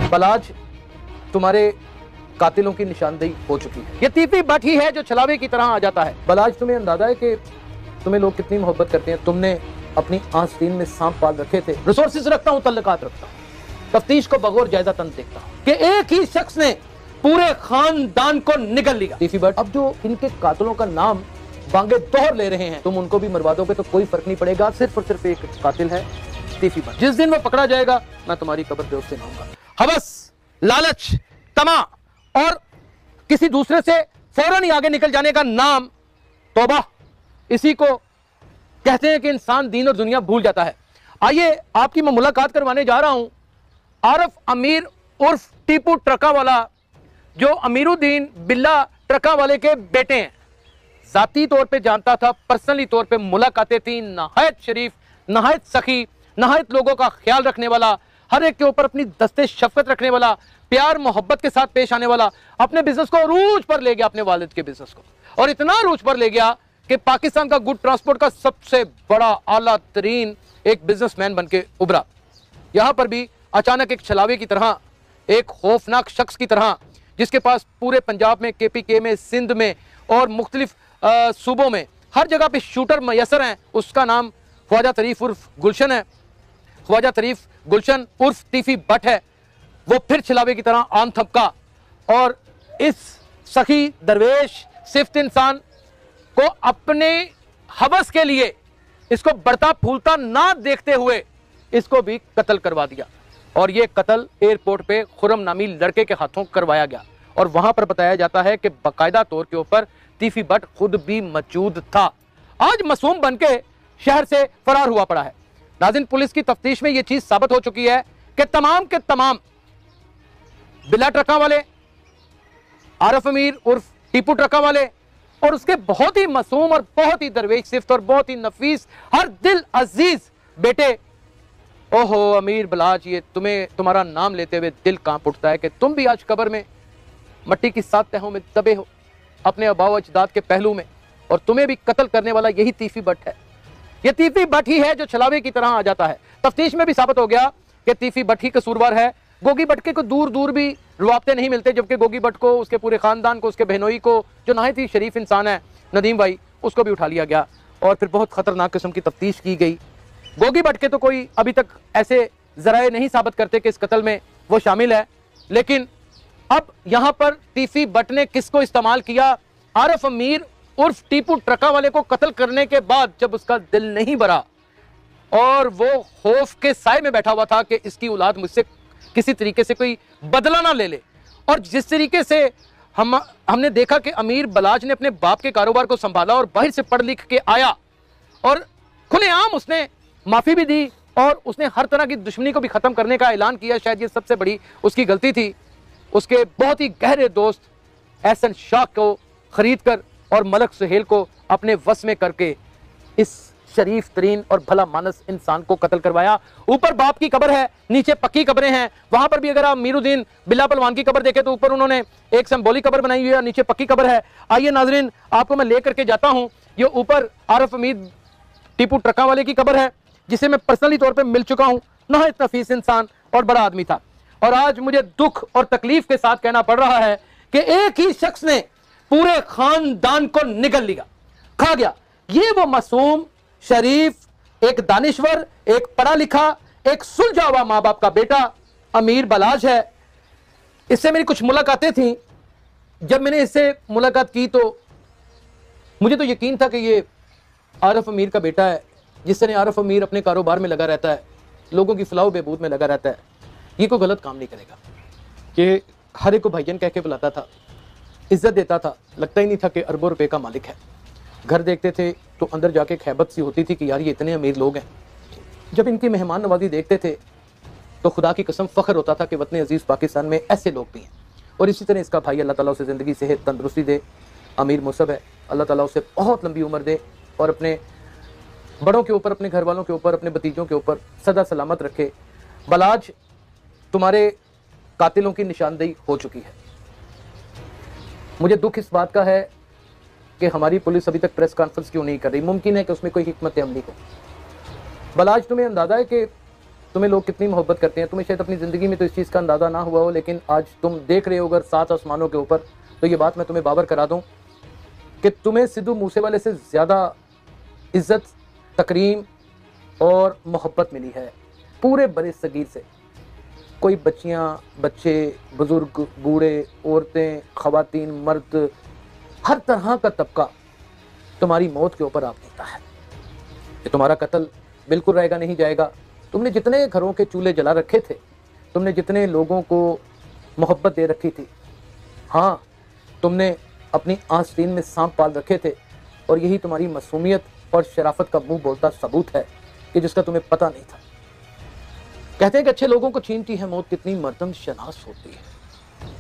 बलाज तुम्हारे कातिलों की निशानदेही हो चुकी है। ये तीफी बट ही है जो छलावे की तरह आ जाता है। बलाज, तुम्हें अंदाजा है कि तुम्हें लोग कितनी मोहब्बत करते हैं। तुमने अपनी आस्तीन में सांप पाल रखे थे। रिसोर्सेज रखता हूं, तल्लकात रखता हूं, तफ्तीश को बगौर जायजा तंज देखता हूं कि एक ही शख्स ने पूरे खानदान को निगल लिया। तीफी बट, अब जो इनके कातिलों का नाम बांगे दोहर ले रहे हैं, तुम उनको भी मरवा दोगे तो कोई फर्क नहीं पड़ेगा। सिर्फ और सिर्फ एक कातिल है, तीफी बट। जिस दिन वो पकड़ा जाएगा मैं तुम्हारी कब्र पे उससे लाऊंगा। हवस, लालच, तमा और किसी दूसरे से फौरन ही आगे निकल जाने का नाम तौबा, इसी को कहते हैं कि इंसान दीन और दुनिया भूल जाता है। आइए आपकी मैं मुलाकात करवाने जा रहा हूं आरफ अमीर उर्फ टीपू ट्रका वाला, जो अमीरुद्दीन बिल्ला ट्रका वाले के बेटे हैं। जाती तौर पे जानता था, पर्सनली तौर पे मुलाकातें थी। नहायत शरीफ, नहायत सखी, नहायत लोगों का ख्याल रखने वाला, हर एक के ऊपर अपनी दस्ते शफकत रखने वाला, प्यार मोहब्बत के साथ पेश आने वाला, अपने बिजनेस को अरूज पर ले गया, अपने वालिद के बिजनेस को, और इतना अरूज पर ले गया कि पाकिस्तान का गुड ट्रांसपोर्ट का सबसे बड़ा आला तरीन एक बिजनेसमैन बन के उभरा। यहां पर भी अचानक एक छलावे की तरह, एक खौफनाक शख्स की तरह, जिसके पास पूरे पंजाब में, KPK में, सिंध में और मुख्तलिफ सूबों में हर जगह पे शूटर मैसर हैं, उसका नाम ख्वाजा तरीफ उर्फ गुलशन है। ख्वाजा तरीफ गुलशन उर्फ तीफी बट है। वो फिर छलावे की तरह आन थपका और इस सखी दरवेश सिफ्त इंसान को अपने हवस के लिए, इसको बढ़ता फूलता ना देखते हुए इसको भी कत्ल करवा दिया। और ये कत्ल एयरपोर्ट पे खुरम नामी लड़के के हाथों करवाया गया। और वहां पर बताया जाता है कि बाकायदा तौर के ऊपर तीफी बट खुद भी मौजूद था। आज मासूम बन के शहर से फरार हुआ पड़ा है। नाज़रीन, पुलिस की तफ्तीश में यह चीज साबित हो चुकी है कि तमाम के तमाम बिल्ला ट्रका वाले, आरफ अमीर उर्फ टीपू ट्रका वाले और उसके बहुत ही मासूम और बहुत ही दरवेश सिफ्त और बहुत ही नफीस, हर दिल अजीज बेटे, ओहो अमीर बलाज, ये तुम्हारा नाम लेते हुए दिल कांप उठता है कि तुम भी आज कब्र में मट्टी की 7 तहों में दबे हो, अपने आबाओ अजदाद के पहलू में, और तुम्हें भी कत्ल करने वाला यही तीफी बट है। यह तीफी बट ही है जो छलावे की तरह आ जाता है। तफ्तीश में भी साबित हो गया कि तीफी बट ही कसूरवार है। गोगी बटके को दूर दूर भी रुआबते नहीं मिलते, जबकि गोगी बट को, उसके पूरे खानदान को, उसके बहनोई को, जो नहायत ही शरीफ इंसान है नदीम भाई, उसको भी उठा लिया गया और फिर बहुत खतरनाक किस्म की तफ्तीश की गई। गोगी बटके तो कोई अभी तक ऐसे जराए नहीं साबित करते कि इस कत्ल में वो शामिल है, लेकिन अब यहां पर तीफी बट ने किसको इस्तेमाल किया? आरफ अमीर उर्फ टीपू ट्रका वाले को कत्ल करने के बाद जब उसका दिल नहीं भरा और वो खौफ के साए में बैठा हुआ था कि इसकी औलाद मुझसे किसी तरीके से कोई बदला ना ले ले, और जिस तरीके से हमने देखा कि अमीर बलाज ने अपने बाप के कारोबार को संभाला और बाहर से पढ़ लिख के आया और खुलेआम उसने माफी भी दी और उसने हर तरह की दुश्मनी को भी खत्म करने का ऐलान किया। शायद ये सबसे बड़ी उसकी गलती थी। उसके बहुत ही गहरे दोस्त एहसन शाह को खरीद कर और मलक सुहेल को अपने वश में करके इस शरीफ तरीन और भला मानस इंसान को कत्ल करवाया। ऊपर बाप की कब्र है, नीचे पक्की कब्रें हैं। वहां पर भी अगर आप अमीरुद्दीन बिल्ला पहलवान की कब्र देखें तो ऊपर उन्होंने एक सिंबॉलिक कब्र बनाई हुई है और नीचे पक्की कब्र है। आइए नाजरीन, आपको मैं लेकर के जाता हूं। ये ऊपर आरफ अमीर टीपू ट्रका वाले की कब्र है, जिसे मैं पर्सनली तौर पर मिल चुका हूं। नहायत नफीस इंसान और बड़ा आदमी था, और आज मुझे दुख और तकलीफ के साथ कहना पड़ रहा है कि एक ही शख्स ने पूरे खानदान को निगल लिया, खा गया। ये वो मासूम, शरीफ, एक दानिश्वर, एक पढ़ा लिखा, एक सुलझा हुआ मां बाप का बेटा अमीर बलाज है। इससे मेरी कुछ मुलाकातें थी। जब मैंने इससे मुलाकात की तो मुझे तो यकीन था कि ये आरफ अमीर का बेटा है, जिससे आरफ अमीर अपने कारोबार में लगा रहता है, लोगों की फलाह बहबूद में लगा रहता है। ये कोई गलत काम नहीं करेगा। कि हर एक को भाईजान कह के बुलाता था, इज्जत देता था, लगता ही नहीं था कि अरबों रुपए का मालिक है। घर देखते थे तो अंदर जाके खैबत सी होती थी कि यार ये इतने अमीर लोग हैं। जब इनकी मेहमान नवाजी देखते थे तो खुदा की कसम फख्र होता था कि वतन अजीज पाकिस्तान में ऐसे लोग भी हैं। और इसी तरह इसका भाई, अल्लाह ताला उसे ज़िंदगी सेहत तंदरुस्ती दे, अमीर मुसब है, अल्लाह ताला उसे बहुत लंबी उम्र दे और अपने बड़ों के ऊपर, अपने घर वालों के ऊपर, अपने भतीजों के ऊपर सदा सलामत रखे। बलाज, तुम्हारे कातिलों की निशानदेही हो चुकी है। मुझे दुख इस बात का है कि हमारी पुलिस अभी तक प्रेस कॉन्फ्रेंस क्यों नहीं कर रही। मुमकिन है कि उसमें कोई हिकमत अमली हो। बलाज, तुम्हें अंदाजा है कि तुम्हें लोग कितनी मोहब्बत करते हैं। तुम्हें शायद अपनी ज़िंदगी में तो इस चीज़ का अंदाज़ा ना हुआ हो, लेकिन आज तुम देख रहे हो अगर 7 आसमानों के ऊपर, तो ये बात मैं तुम्हें बाबर करा दूं कि तुम्हें सिद्धू मूसेवाले से ज़्यादा इज़्ज़त, तकरीम और मोहब्बत मिली है पूरे बड़े सगीर से। कोई बच्चियाँ, बच्चे, बुज़ुर्ग, बूढ़े, औरतें, ख़वातीन, मर्द, हर तरह का तबका तुम्हारी मौत के ऊपर आप देता है कि तुम्हारा कत्ल बिल्कुल रहेगा नहीं जाएगा। तुमने जितने घरों के चूल्हे जला रखे थे, तुमने जितने लोगों को मोहब्बत दे रखी थी, हाँ तुमने अपनी आस्तीन में सांप पाल रखे थे, और यही तुम्हारी मासूमियत और शराफत का मुंह बोलता सबूत है कि जिसका तुम्हें पता नहीं था। कहते हैं कि अच्छे लोगों को छीनती है मौत, कितनी मर्दम शनास होती है।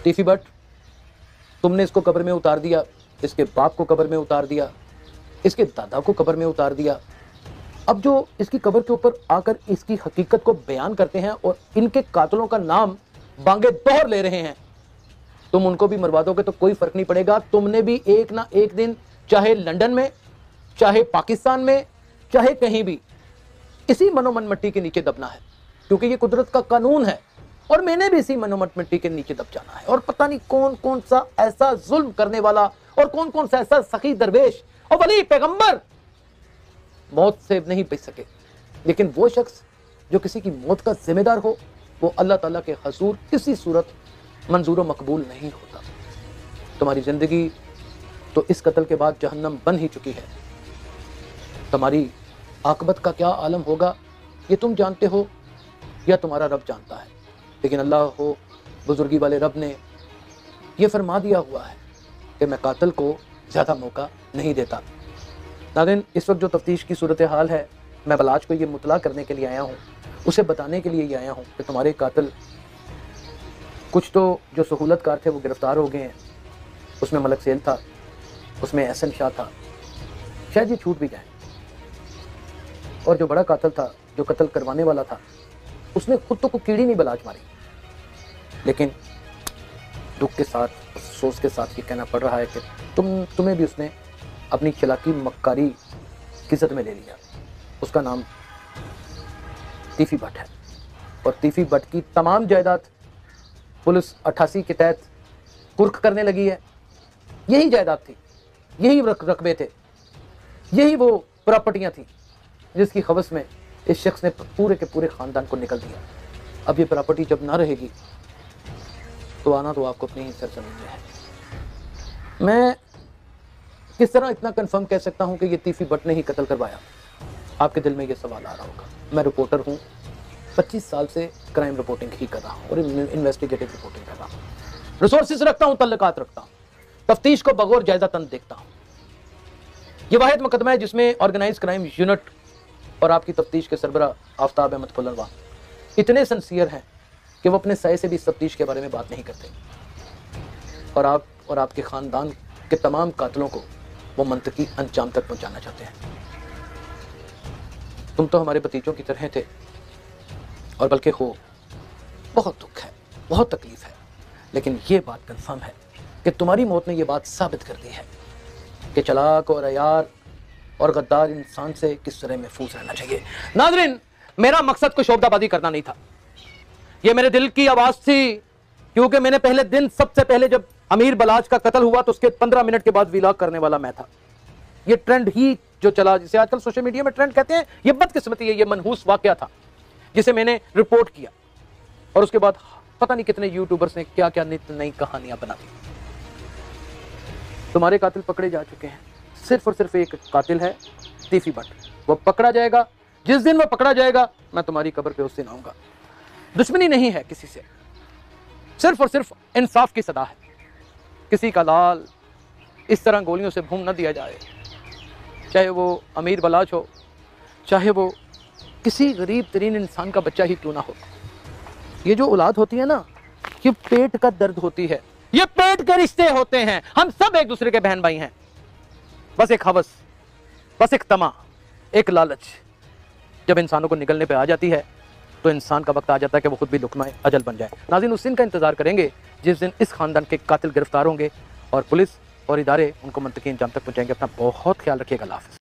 टीफी बट, तुमने इसको कब्र में उतार दिया, इसके बाप को कब्र में उतार दिया, इसके दादा को कब्र में उतार दिया। अब जो इसकी कब्र के ऊपर आकर इसकी हकीकत को बयान करते हैं और इनके कातलों का नाम बांगे दोहर ले रहे हैं, तुम उनको भी मरवा दोगे तो कोई फर्क नहीं पड़ेगा। तुमने भी एक ना एक दिन, चाहे लंदन में, चाहे पाकिस्तान में, चाहे कहीं भी, इसी मनोमन मिट्टी के नीचे दबना है, क्योंकि ये कुदरत का कानून है। और मैंने भी इसी मनोमन मिट्टी के नीचे दब जाना है। और पता नहीं कौन कौन सा ऐसा जुल्म करने वाला और कौन कौन सा ऐसा सखी दरवेश और वली पैगंबर मौत से नहीं बच सके, लेकिन वो शख्स जो किसी की मौत का जिम्मेदार हो, वो अल्लाह ताला के हजूर किसी सूरत मंजूर व मकबूल नहीं होता। तुम्हारी जिंदगी तो इस कत्ल के बाद जहन्नम बन ही चुकी है। तुम्हारी आकबत का क्या आलम होगा ये तुम जानते हो या तुम्हारा रब जानता है, लेकिन अल्लाह हो बुजुर्गी वाले रब ने यह फरमा दिया हुआ है कि मैं कातिल को ज़्यादा मौका नहीं देता। नाज़रीन, इस वक्त जो तफ्तीश की सूरत हाल है, मैं बलाज को ये मुतला करने के लिए आया हूँ, उसे बताने के लिए ये आया हूँ कि तुम्हारे कातिल कुछ तो जो सहूलतकार थे वो गिरफ्तार हो गए हैं। उसमें मलक सेल था, उसमें एहसन शाह था, शायद ये छूट भी जाए। और जो बड़ा कातिल था, जो कत्ल करवाने वाला था, उसने खुद तो कोई कीड़ी नहीं बलाज मारी, लेकिन दुख के साथ, अफसोस के साथ ये कहना पड़ रहा है कि तुम्हें भी उसने अपनी चलाकी मक्कारी की ज़द में ले लिया। उसका नाम तीफी बट है, और तीफी बट की तमाम जायदाद पुलिस 88 के तहत कुर्क करने लगी है। यही जायदाद थी, यही रकबे थे, यही वो प्रॉपर्टियां थी जिसकी खबस में इस शख्स ने पूरे के पूरे ख़ानदान को निकल दिया। अब ये प्रॉपर्टी जब ना रहेगी तो आना तो आपको अपनी ही सरजमीन में है। मैं किस तरह इतना कंफर्म कह सकता हूं कि ये तीफी बट ने ही कत्ल करवाया? आपके दिल में ये सवाल आ रहा होगा। मैं रिपोर्टर हूं, 25 साल से क्राइम रिपोर्टिंग ही कर रहा हूं और इन्वेस्टिगेटिव रिपोर्टिंग कर रहा हूं, रिसोर्सेज रखता हूं, तल्लुकात रखता हूं, तफ्तीश को बगौर जायजा तंद देखता हूं। ये वाहिद मुकदमा है जिसमें ऑर्गेनाइज क्राइम यूनिट और आपकी तफ्तीश के सरबरा आफ्ताब अहमद फुलनवा इतने सिंसियर हैं कि वो अपने सय से भी इस तफ्तीश के बारे में बात नहीं करते, और आप और आपके ख़ानदान के तमाम कातलों को वो मंतकी अंजाम तक पहुंचाना चाहते हैं। तुम तो हमारे भतीजों की तरह थे, और बल्कि हो, बहुत दुख है, बहुत तकलीफ है, लेकिन ये बात कंफर्म है कि तुम्हारी मौत ने ये बात साबित कर दी है कि चालाक और अयार और गद्दार इंसान से किस तरह महफूज रहना चाहिए। नाज़रीन, मेरा मकसद कोई शोबदाबाजी करना नहीं था, ये मेरे दिल की आवाज़ थी, क्योंकि मैंने पहले दिन, सबसे पहले जब अमीर बलाज का कत्ल हुआ तो उसके 15 मिनट के बाद व्लॉग करने वाला मैं था। ये ट्रेंड ही जो चला, जिसे आजकल सोशल मीडिया में ट्रेंड कहते हैं, ये बदकिस्मती है, ये मनहूस वाकया था जिसे मैंने रिपोर्ट किया, और उसके बाद पता नहीं कितने यूट्यूबर्स ने क्या क्या नई कहानियां बना दी। तुम्हारे कातिल पकड़े जा चुके हैं, सिर्फ और सिर्फ एक कातिल है, तीफी बट। वो पकड़ा जाएगा, जिस दिन वो पकड़ा जाएगा मैं तुम्हारी कब्र पे उस दिन आऊंगा। दुश्मनी नहीं है किसी से, सिर्फ और सिर्फ इंसाफ की सदा है। किसी का लाल इस तरह गोलियों से भून न दिया जाए, चाहे वो अमीर बलाज हो, चाहे वो किसी गरीब तरीन इंसान का बच्चा ही क्यों ना हो। ये जो औलाद होती है ना, ये पेट का दर्द होती है, ये पेट के रिश्ते होते हैं। हम सब एक दूसरे के बहन भाई हैं। बस एक हवस, बस एक तमा, एक लालच जब इंसानों को निकलने पे आ जाती है तो इंसान का वक्त आ जाता है कि वो खुद भी लुकमा अजल बन जाए। नाज़रीन, उस दिन का इंतजार करेंगे जिस दिन इस खानदान के कातिल गिरफ्तार होंगे और पुलिस और इदारे उनको मंतकी अंजाम तक पहुंचाएंगे। अपना बहुत ख्याल रखिएगा। अल्लाह हाफ़िज़।